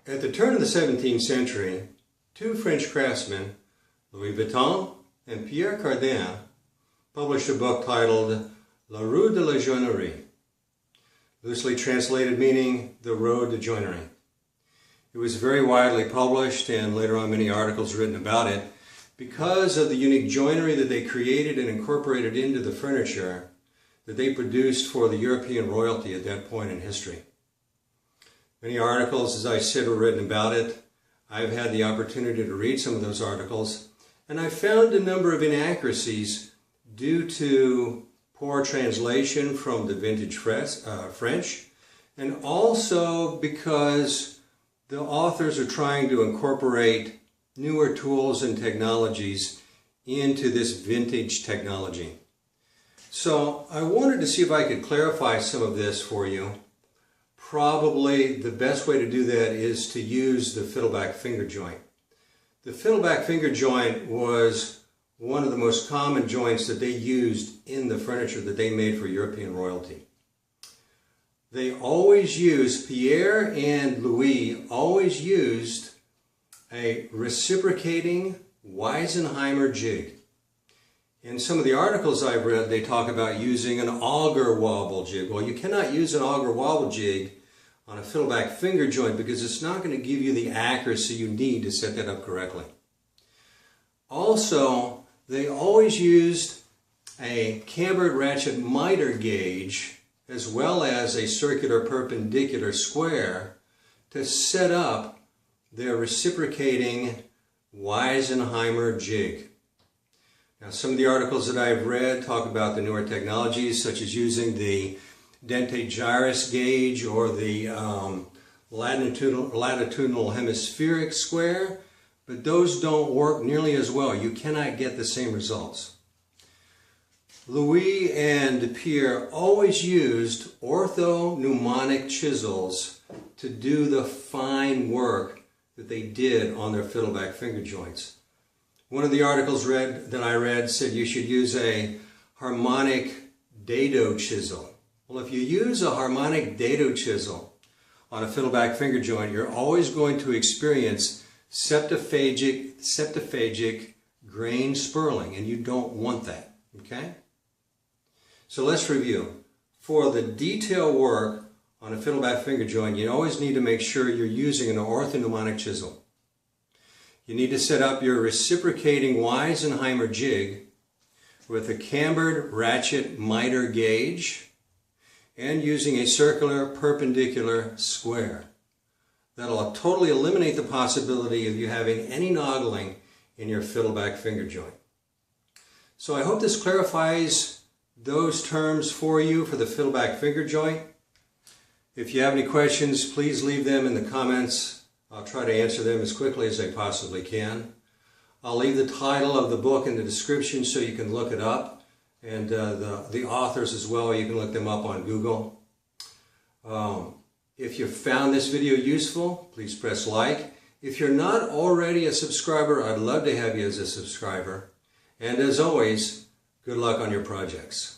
At the turn of the 17th century, two French craftsmen, Louis Vuitton and Pierre Cardin, published a book titled La Route de la Joaillerie, loosely translated meaning The Road to Joinery. It was very widely published and later on many articles written about it because of the unique joinery that they created and incorporated into the furniture that they produced for the European royalty at that point in history. Many articles, as I said, were written about it. I've had the opportunity to read some of those articles, and I found a number of inaccuracies due to poor translation from the vintage French, and also because the authors are trying to incorporate newer tools and technologies into this vintage technology. So I wanted to see if I could clarify some of this for you. Probably the best way to do that is to use the fiddleback finger joint. The fiddleback finger joint was one of the most common joints that they used in the furniture that they made for European royalty. They always used, Pierre and Louis always used a reciprocating Weisenheimer jig. In some of the articles I've read, they talk about using an auger wobble jig. Well, you cannot use an auger wobble jig on a fiddleback finger joint because it's not going to give you the accuracy you need to set that up correctly. Also, they always used a cambered ratchet miter gauge as well as a circular perpendicular square to set up their reciprocating Weisenheimer jig. Now, some of the articles that I've read talk about the newer technologies, such as using the dentate gyrus gauge or the latitudinal hemispheric square, but those don't work nearly as well. You cannot get the same results. Louis and Pierre always used ortho-pneumonic chisels to do the fine work that they did on their fiddleback finger joints. One of the articles that I read said you should use a harmonic dado chisel. Well, if you use a harmonic dado chisel on a fiddleback finger joint, you're always going to experience septophagic grain spurling, and you don't want that, okay? So let's review. For the detail work on a fiddleback finger joint, you always need to make sure you're using an ortho-pneumonic chisel. You need to set up your reciprocating Weisenheimer jig with a cambered ratchet miter gauge and using a circular perpendicular square. That'll totally eliminate the possibility of you having any noggling in your fiddleback finger joint. So I hope this clarifies those terms for you for the fiddleback finger joint. If you have any questions, please leave them in the comments. I'll try to answer them as quickly as I possibly can. I'll leave the title of the book in the description so you can look it up, and the authors as well. You can look them up on Google. If you found this video useful, please press like. If you're not already a subscriber, I'd love to have you as a subscriber. And as always, good luck on your projects.